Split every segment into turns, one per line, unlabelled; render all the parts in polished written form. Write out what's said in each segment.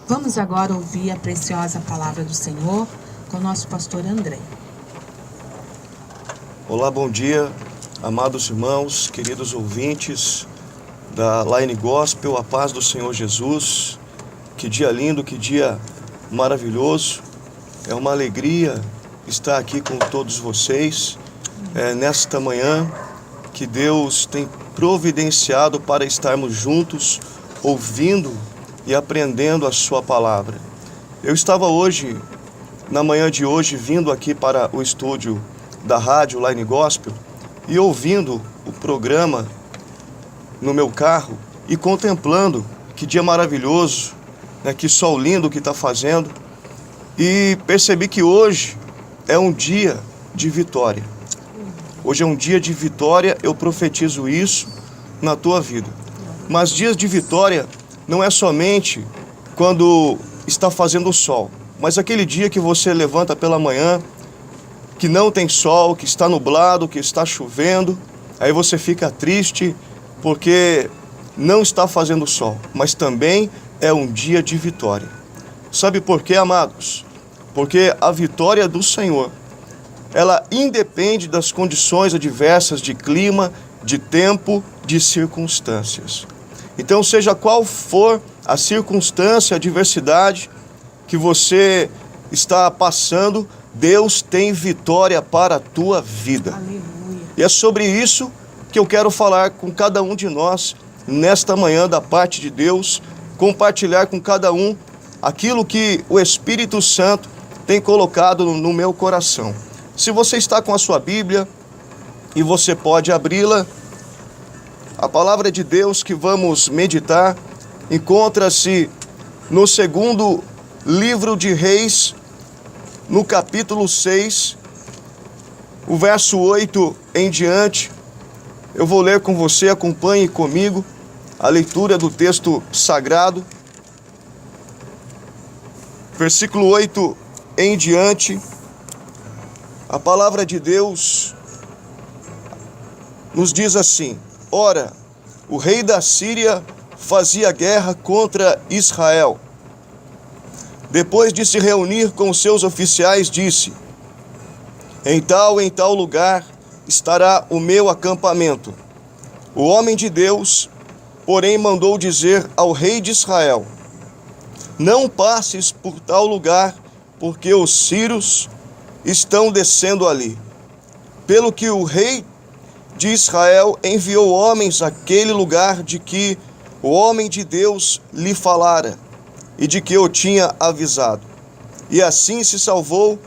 Vamos agora ouvir a preciosa palavra do Senhor com o nosso pastor André.
Olá, bom dia, amados irmãos, queridos ouvintes da Line Gospel, a paz do Senhor Jesus. Que dia lindo, que dia maravilhoso. É uma alegria estar aqui com todos vocês nesta manhã que Deus tem providenciado para estarmos juntos, ouvindo e aprendendo a sua palavra. Eu estava hoje, na manhã de hoje, vindo aqui para o estúdio da rádio Line Gospel e ouvindo o programa no meu carro e contemplando que dia maravilhoso, que sol lindo que está fazendo, e percebi que hoje é um dia de vitória. Hoje é um dia de vitória, eu profetizo isso na tua vida. Mas dias de vitória não é somente quando está fazendo sol, mas aquele dia que você levanta pela manhã, que não tem sol, que está nublado, que está chovendo, aí você fica triste porque não está fazendo sol, mas também é um dia de vitória. Sabe por quê, amados? Porque a vitória do Senhor, ela independe das condições adversas de clima, de tempo, de circunstâncias. Então, seja qual for a circunstância, a adversidade que você está passando, Deus tem vitória para a tua vida.
Aleluia.
E é sobre isso que eu quero falar com cada um de nós nesta manhã da parte de Deus, compartilhar com cada um aquilo que o Espírito Santo tem colocado no meu coração. Se você está com a sua Bíblia e você pode abri-la, a palavra de Deus que vamos meditar encontra-se no segundo livro de Reis, no capítulo 6, o verso 8 em diante. Eu vou ler com você, acompanhe comigo a leitura do texto sagrado. Versículo 8 em diante, a palavra de Deus nos diz assim: Ora, o rei da Síria fazia guerra contra Israel. Depois de se reunir com seus oficiais, disse: em tal lugar estará o meu acampamento. O homem de Deus, porém, mandou dizer ao rei de Israel: não passes por tal lugar, porque os sírios estão descendo ali. Pelo que o rei de Israel enviou homens àquele lugar de que o homem de Deus lhe falara e de que eu tinha avisado. E assim se salvou,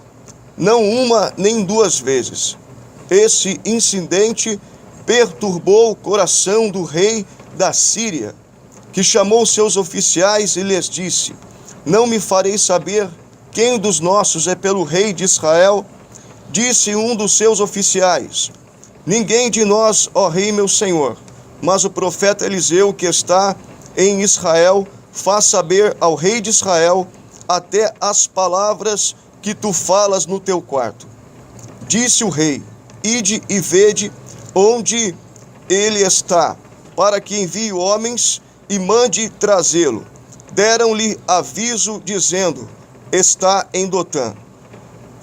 não uma nem duas vezes. Esse incidente perturbou o coração do rei da Síria, que chamou seus oficiais e lhes disse: não me farei saber quem dos nossos é pelo rei de Israel? Disse um dos seus oficiais: ninguém de nós, ó rei meu senhor, mas o profeta Eliseu, que está em Israel, faz saber ao rei de Israel até as palavras que tu falas no teu quarto. Disse o rei: ide e vede onde ele está, para que envie homens e mande trazê-lo. Deram-lhe aviso, dizendo: está em Dotã.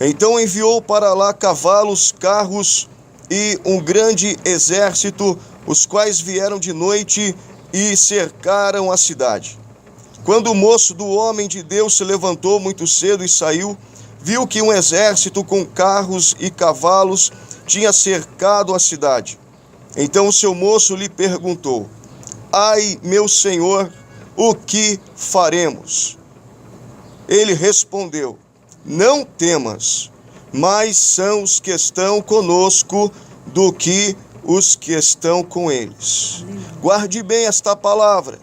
Então enviou para lá cavalos, carros e um grande exército, os quais vieram de noite e cercaram a cidade. Quando o moço do homem de Deus se levantou muito cedo e saiu, viu que um exército com carros e cavalos tinha cercado a cidade. Então o seu moço lhe perguntou: ai, meu senhor, o que faremos? Ele respondeu: não temas, mais são os que estão conosco do que os que estão com eles. Guarde bem esta palavra.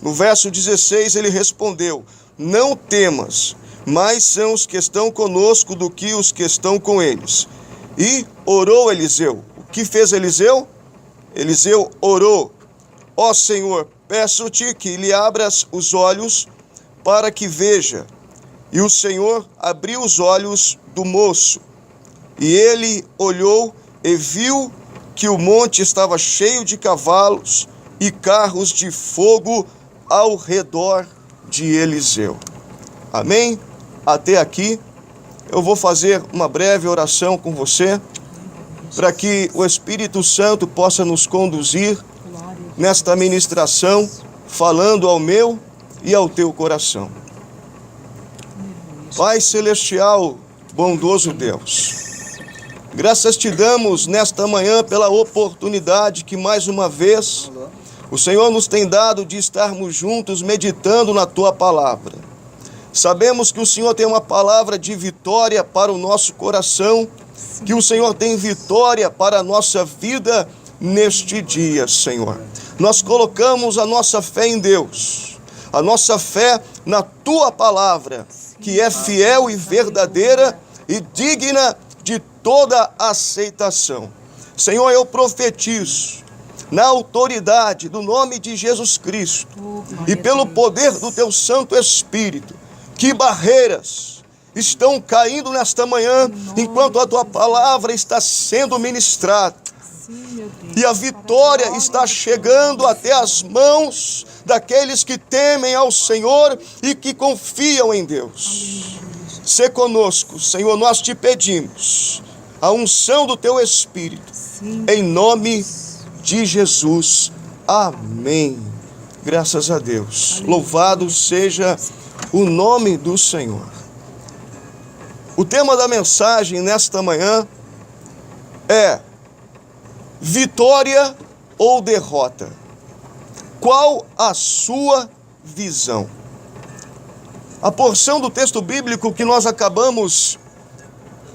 No verso 16 ele respondeu: não temas, mais são os que estão conosco do que os que estão com eles. E orou Eliseu. O que fez Eliseu? Eliseu orou: ó Senhor, peço-te que lhe abras os olhos para que veja. E o Senhor abriu os olhos do moço, e ele olhou e viu que o monte estava cheio de cavalos e carros de fogo ao redor de Eliseu. Amém? Até aqui, eu vou fazer uma breve oração com você, para que o Espírito Santo possa nos conduzir nesta ministração, falando ao meu e ao teu coração. Pai celestial, bondoso Deus, graças te damos nesta manhã pela oportunidade que mais uma vez o Senhor nos tem dado de estarmos juntos meditando na tua palavra. Sabemos que o Senhor tem uma palavra de vitória para o nosso coração, que o Senhor tem vitória para a nossa vida neste dia, Senhor. Nós colocamos a nossa fé em Deus, a nossa fé na tua palavra, que é fiel e verdadeira e digna de toda aceitação. Senhor, eu profetizo na autoridade do nome de Jesus Cristo e pelo poder do teu Santo Espírito, que barreiras estão caindo nesta manhã enquanto a tua palavra está sendo ministrada. E a vitória está chegando até as mãos daqueles que temem ao Senhor e que confiam em Deus. Sê conosco, Senhor, nós te pedimos a unção do teu Espírito, em nome de Jesus. Amém. Graças a Deus. Louvado seja o nome do Senhor. O tema da mensagem nesta manhã é vitória ou derrota? Qual a sua visão? A porção do texto bíblico que nós acabamos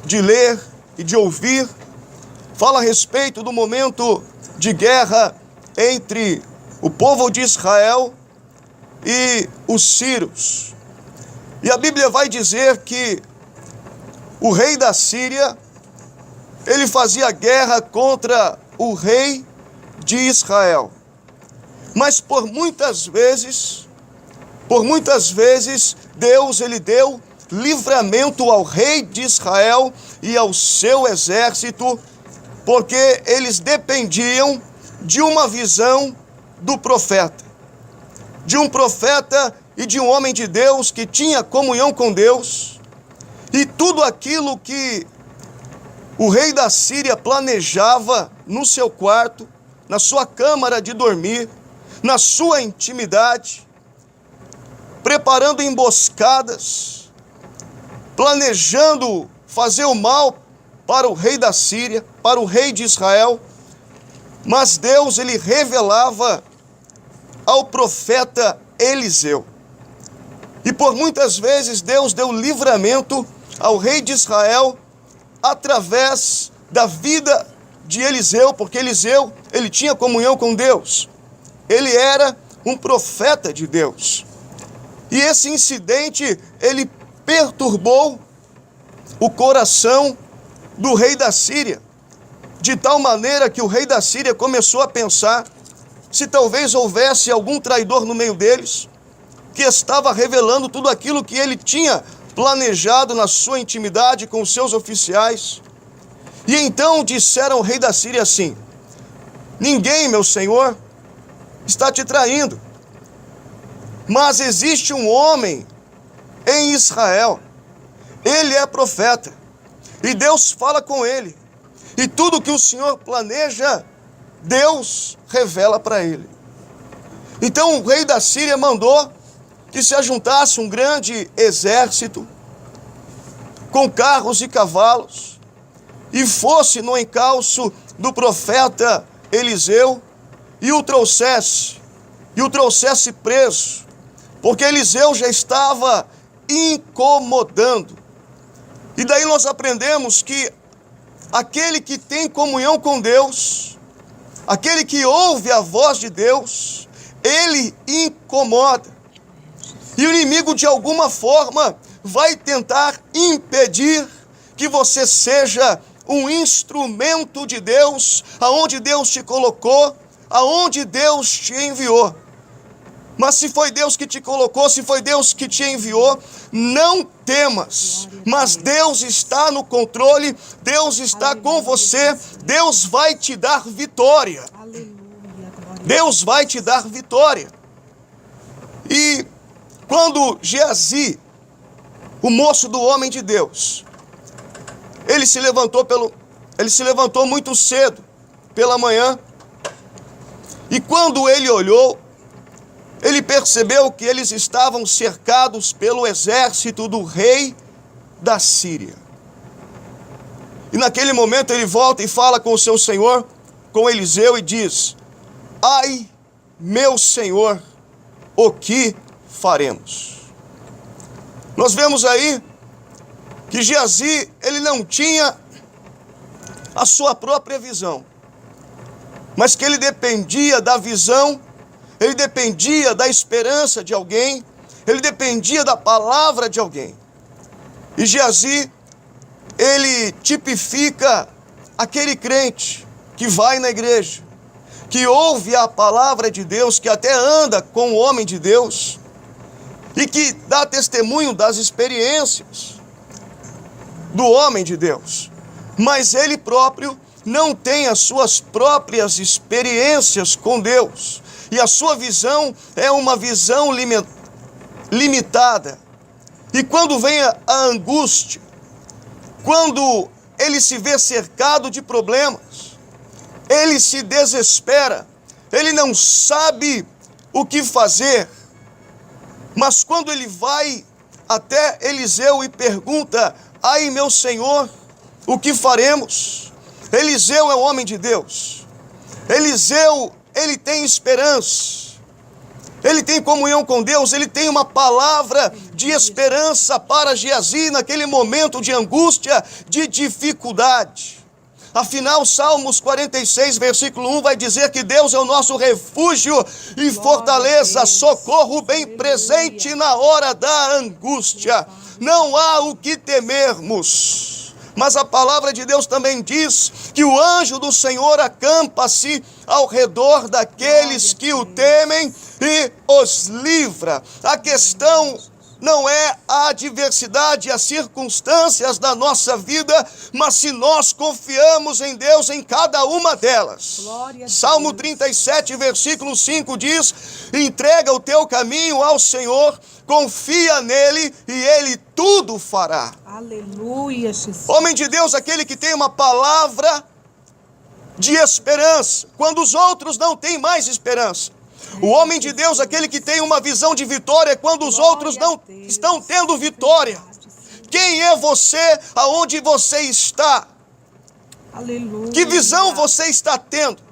de ler e de ouvir fala a respeito do momento de guerra entre o povo de Israel e os sírios. E a Bíblia vai dizer que o rei da Síria, ele fazia guerra contra o rei de Israel. Mas por muitas vezes, Deus ele deu livramento ao rei de Israel e ao seu exército, porque eles dependiam de uma visão do profeta. De um profeta e de um homem de Deus que tinha comunhão com Deus. E tudo aquilo que o rei da Síria planejava no seu quarto, na sua câmara de dormir, na sua intimidade, preparando emboscadas, planejando fazer o mal para o rei da Síria, para o rei de Israel. Mas Deus, ele revelava ao profeta Eliseu. E por muitas vezes Deus deu livramento ao rei de Israel através da vida de Eliseu, porque Eliseu, ele tinha comunhão com Deus. Ele era um profeta de Deus. E esse incidente, ele perturbou o coração do rei da Síria, de tal maneira que o rei da Síria começou a pensar se talvez houvesse algum traidor no meio deles, que estava revelando tudo aquilo que ele tinha planejado na sua intimidade com os seus oficiais. E então disseram ao rei da Síria assim: ninguém, meu senhor, está te traindo, mas existe um homem em Israel, ele é profeta, e Deus fala com ele, e tudo que o Senhor planeja, Deus revela para ele. Então o rei da Síria mandou que se ajuntasse um grande exército, com carros e cavalos, e fosse no encalço do profeta Eliseu, e o trouxesse preso, porque Eliseu já estava incomodando. E daí nós aprendemos que aquele que tem comunhão com Deus, aquele que ouve a voz de Deus, ele incomoda. E o inimigo, de alguma forma, vai tentar impedir que você seja um instrumento de Deus, aonde Deus te colocou, aonde Deus te enviou. Mas se foi Deus que te colocou, se foi Deus que te enviou, não temas, mas Deus está no controle, Deus está com você, Deus vai te dar vitória. Deus vai te dar vitória. E quando Geazi, o moço do homem de Deus, ele se levantou muito cedo pela manhã, e quando ele olhou, ele percebeu que eles estavam cercados pelo exército do rei da Síria. E naquele momento ele volta e fala com o seu senhor, com Eliseu, e diz: ai, meu senhor, o que faremos? Nós vemos aí que Geazi, ele não tinha a sua própria visão, mas que ele dependia da visão, ele dependia da esperança de alguém, ele dependia da palavra de alguém. E Geazi, ele tipifica aquele crente que vai na igreja, que ouve a palavra de Deus, que até anda com o homem de Deus, e que dá testemunho das experiências do homem de Deus, mas ele próprio não tem as suas próprias experiências com Deus, e a sua visão é uma visão limitada. E quando vem a angústia, quando ele se vê cercado de problemas, ele se desespera, ele não sabe o que fazer. Mas quando ele vai até Eliseu e pergunta: ai, meu senhor, o que faremos? Eliseu é um homem de Deus. Eliseu, ele tem esperança. Ele tem comunhão com Deus, ele tem uma palavra de esperança para Geazi naquele momento de angústia, de dificuldade. Afinal, Salmos 46, versículo 1 vai dizer que Deus é o nosso refúgio e fortaleza, socorro bem presente na hora da angústia. Não há o que temermos. Mas a palavra de Deus também diz que o anjo do Senhor acampa-se ao redor daqueles que o temem e os livra. A questão não é a adversidade e as circunstâncias da nossa vida, mas se nós confiamos em Deus em cada uma delas. Salmo 37, versículo 5 diz: entrega o teu caminho ao Senhor, confia nele e ele tudo fará.
Aleluia, Jesus.
Homem de Deus, aquele que tem uma palavra de esperança, quando os outros não têm mais esperança. O homem de Deus, aquele que tem uma visão de vitória, quando os outros não estão tendo vitória. Quem é você? Aonde você está?
Aleluia.
Que visão você está tendo?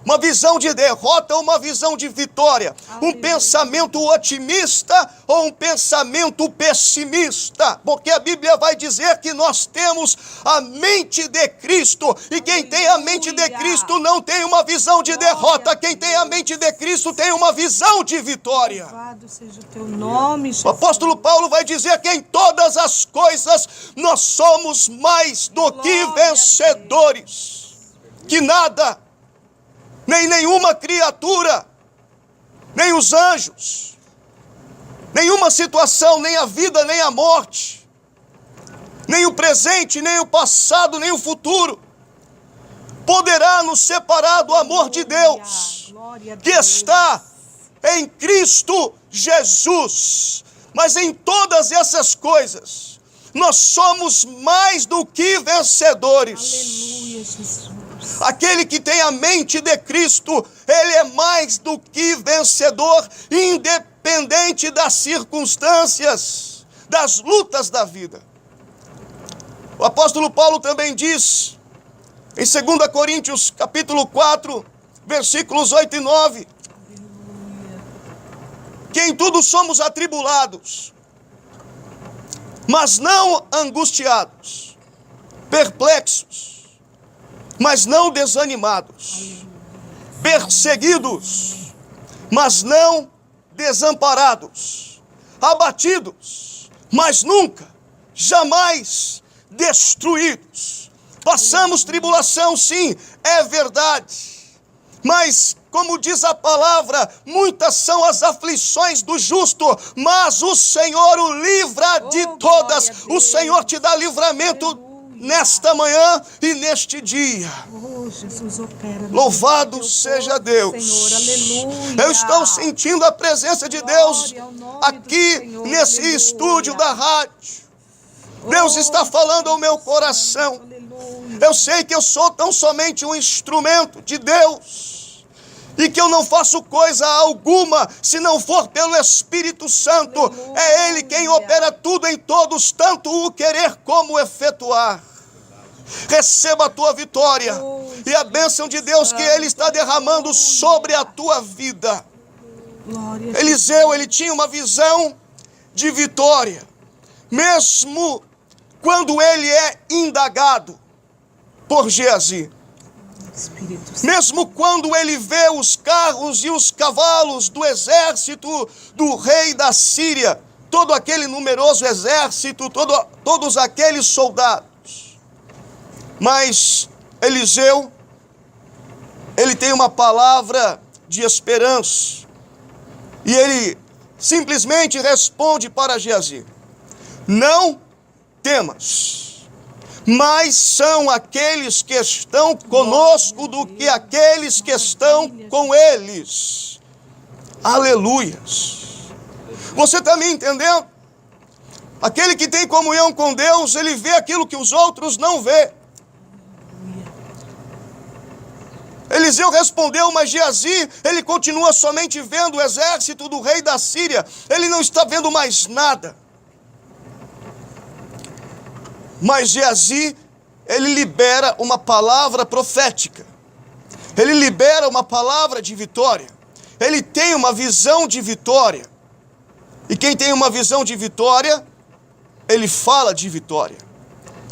Uma visão de derrota ou uma visão de vitória? Um pensamento otimista ou um pensamento pessimista? Porque a Bíblia vai dizer que nós temos a mente de Cristo. E quem tem a mente de Cristo não tem uma visão de derrota. Quem tem a mente de Cristo tem uma visão de vitória.
Louvado seja o teu nome, Jesus.
O apóstolo Paulo vai dizer que em todas as coisas nós somos mais do que vencedores. Que nada, nem nenhuma criatura, nem os anjos, nenhuma situação, nem a vida, nem a morte, nem o presente, nem o passado, nem o futuro, poderá nos separar do amor de Deus, que está em Cristo Jesus. Mas em todas essas coisas, nós somos mais do que vencedores.
Aleluia, Jesus.
Aquele que tem a mente de Cristo, ele é mais do que vencedor, independente das circunstâncias, das lutas da vida. O apóstolo Paulo também diz, em 2 Coríntios, capítulo 4, versículos 8 e 9, que em tudo somos atribulados, mas não angustiados, perplexos, mas não desanimados, perseguidos, mas não desamparados, abatidos, mas nunca, jamais destruídos. Passamos tribulação, sim, é verdade, mas como diz a palavra, muitas são as aflições do justo, mas o Senhor o livra de todas. O Senhor te dá livramento nesta manhã e neste dia.
Oh, Jesus opera.
Louvado seja Deus.
Senhor, aleluia.
Eu estou sentindo a presença de Deus aqui nesse estúdio da rádio. Deus está falando ao meu coração. Eu sei que eu sou tão somente um instrumento de Deus e que eu não faço coisa alguma se não for pelo Espírito Santo. É Ele quem opera tudo em todos, tanto o querer como o efetuar. Receba a tua vitória e a bênção de Deus que Ele está derramando sobre a tua vida. Eliseu, ele tinha uma visão de vitória, mesmo quando ele é indagado por Geazi. Mesmo quando ele vê os carros e os cavalos do exército do rei da Síria, todo aquele numeroso exército, todos aqueles soldados. Mas Eliseu, ele tem uma palavra de esperança. E ele simplesmente responde para Geazi: não temas, mais são aqueles que estão conosco do que aqueles que estão com eles. Aleluias. Você está me entendendo? Aquele que tem comunhão com Deus, ele vê aquilo que os outros não vê. Eliseu respondeu, mas Geazi, ele continua somente vendo o exército do rei da Síria. Ele não está vendo mais nada. Mas Geazi, ele libera uma palavra profética. Ele libera uma palavra de vitória. Ele tem uma visão de vitória. E quem tem uma visão de vitória, ele fala de vitória.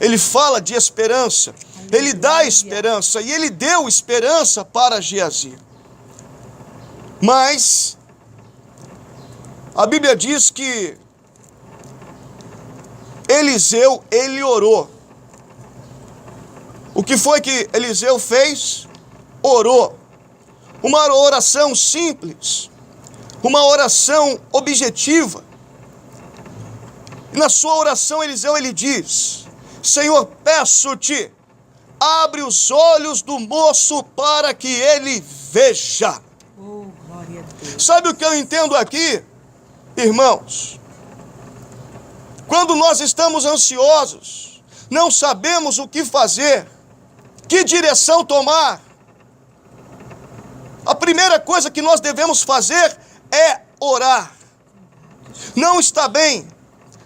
Ele fala de esperança. Ele dá esperança. E ele deu esperança para Geazi. Mas a Bíblia diz que Eliseu, ele orou. O que foi que Eliseu fez? Orou. Uma oração simples. Uma oração objetiva. E na sua oração, Eliseu, ele diz: Senhor, peço-te, abre os olhos do moço para que ele veja.
Oh, glória a Deus.
Sabe o que eu entendo aqui, irmãos? Quando nós estamos ansiosos, não sabemos o que fazer, que direção tomar, a primeira coisa que nós devemos fazer é orar. Não está bem,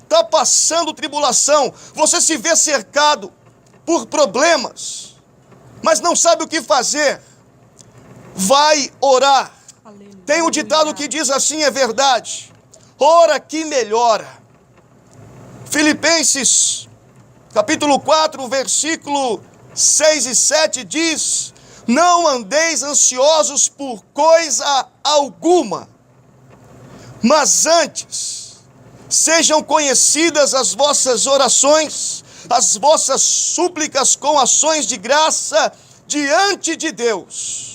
está passando tribulação, você se vê cercado por problemas, mas não sabe o que fazer, vai orar.
Aleluia.
Tem um ditado que diz assim, é verdade: ora que melhora. Filipenses, capítulo 4, versículo 6 e 7 diz: não andeis ansiosos por coisa alguma, mas antes sejam conhecidas as vossas orações, as vossas súplicas com ações de graça diante de Deus.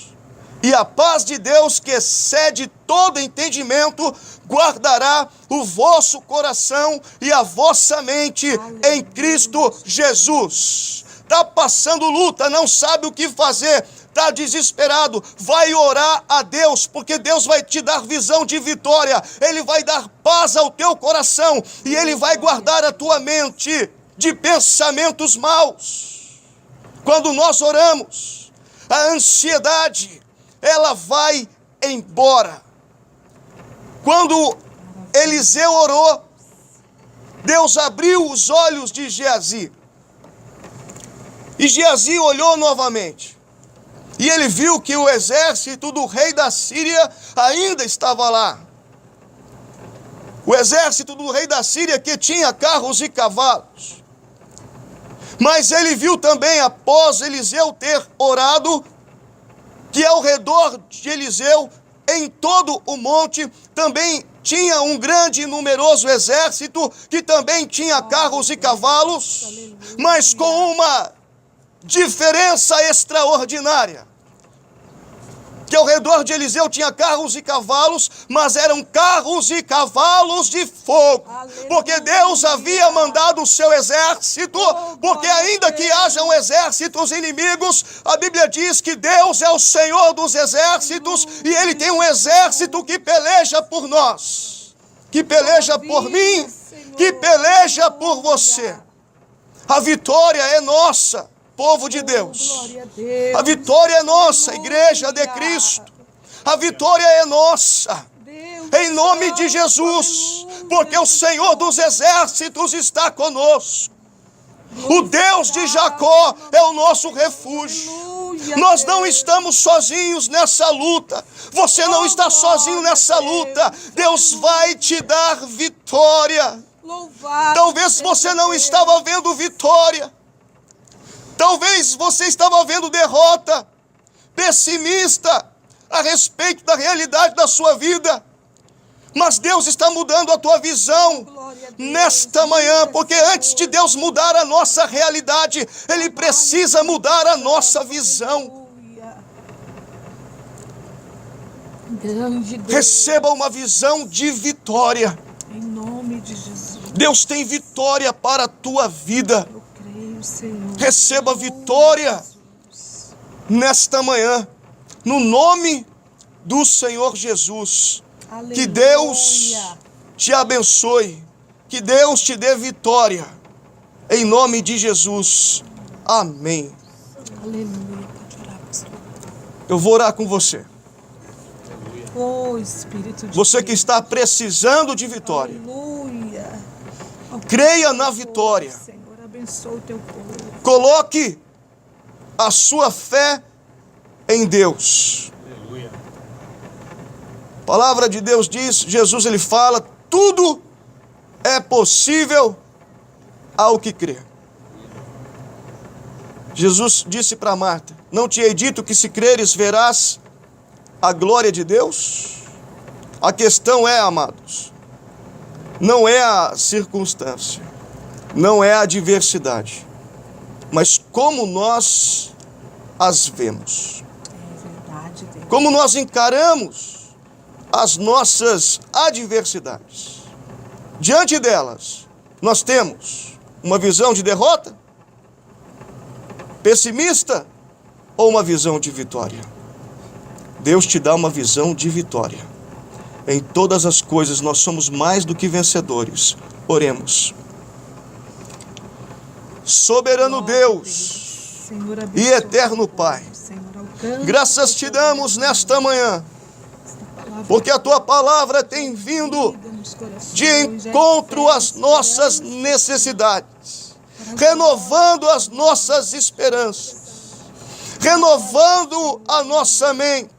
E a paz de Deus, que excede todo entendimento, guardará o vosso coração e a vossa mente em Cristo Jesus. Está passando luta, não sabe o que fazer, está desesperado, vai orar a Deus, porque Deus vai te dar visão de vitória, Ele vai dar paz ao teu coração e Ele vai guardar a tua mente de pensamentos maus. Quando nós oramos, a ansiedade, ela vai embora. Quando Eliseu orou, Deus abriu os olhos de Geazi. E Geazi olhou novamente. E ele viu que o exército do rei da Síria ainda estava lá. O exército do rei da Síria que tinha carros e cavalos. Mas ele viu também, após Eliseu ter orado, que ao redor de Eliseu, em todo o monte, também tinha um grande e numeroso exército, que também tinha carros e cavalos, mas com uma diferença extraordinária. que ao redor de Eliseu tinha carros e cavalos, mas eram carros e cavalos de fogo, porque Deus havia mandado o seu exército, porque ainda que hajam exércitos inimigos, a Bíblia diz que Deus é o Senhor dos exércitos, e Ele tem um exército que peleja por nós, que peleja por mim, que peleja por você. A vitória é nossa, povo de Deus. A vitória é nossa, Igreja de Cristo. A vitória é nossa, em nome de Jesus, porque o Senhor dos exércitos está conosco. O Deus de Jacó é o nosso refúgio. Nós não estamos sozinhos nessa luta. Você não está sozinho nessa luta. Deus vai te dar vitória. Talvez você não estava vendo vitória. Talvez você estava vendo derrota, pessimista a respeito da realidade da sua vida. Mas Deus está mudando a tua visão nesta manhã, porque antes de Deus mudar a nossa realidade, Ele precisa mudar a nossa visão. Receba uma visão de vitória.
Em nome de Jesus.
Deus tem vitória para a tua vida.
Eu creio, Senhor.
Receba vitória nesta manhã, no nome do Senhor Jesus.
Aleluia.
Que Deus te abençoe, que Deus te dê vitória, em nome de Jesus. Amém.
Aleluia. Pode orar, pastor.
Eu vou orar com você.
Oh, Espírito de
Você que está precisando de vitória,
Aleluia.
creia na vitória.
Senhor, abençoa o teu povo.
Coloque a sua fé em Deus.
Aleluia.
A palavra de Deus diz, Jesus ele fala, tudo é possível ao que crê. Jesus disse para Marta, não te hei dito que se creres verás a glória de Deus? A questão é, amados, não é a circunstância, não é a adversidade, mas como nós as vemos.
É verdade, Deus.
Como nós encaramos as nossas adversidades. Diante delas, nós temos uma visão de derrota, pessimista, ou uma visão de vitória. Deus te dá uma visão de vitória. Em todas as coisas nós somos mais do que vencedores. Oremos. Soberano Deus
Senhor,
e
abençoa
eterno Pai,
Senhor, alcança
graças te damos nesta manhã, porque a tua palavra tem vindo de encontro às nossas necessidades, renovando as nossas esperanças, renovando a nossa mente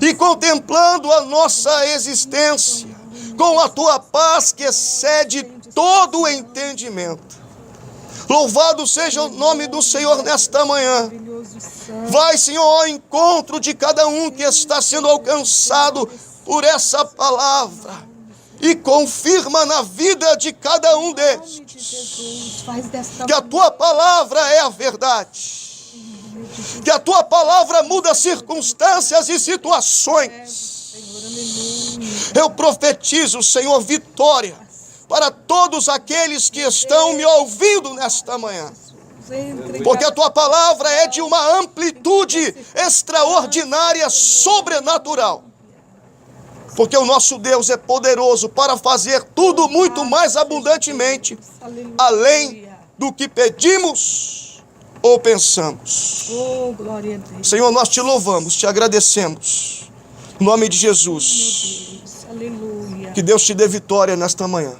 e contemplando a nossa existência com a tua paz que excede todo o entendimento. Louvado seja o nome do Senhor nesta manhã. Vai, Senhor, ao encontro de cada um que está sendo alcançado por essa palavra e confirma na vida de cada um destes que a tua palavra é a verdade, que a tua palavra muda circunstâncias e situações. Eu profetizo, Senhor, vitória para todos aqueles que estão me ouvindo nesta manhã, porque a tua palavra é de uma amplitude extraordinária, sobrenatural, porque o nosso Deus é poderoso para fazer tudo muito mais abundantemente, além do que pedimos ou pensamos.
Oh, glória a Deus.
Senhor, nós te louvamos, te agradecemos, em nome de Jesus.
Aleluia.
Que Deus te dê vitória nesta manhã.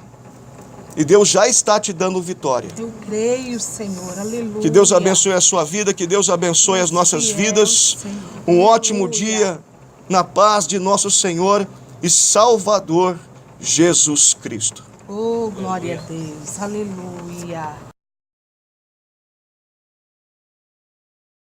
E Deus já está te dando vitória.
Eu creio, Senhor. Aleluia.
Que Deus abençoe a sua vida, que Deus abençoe as nossas vidas. Um ótimo dia na paz de nosso Senhor e Salvador Jesus Cristo.
Oh, glória a Deus. Aleluia.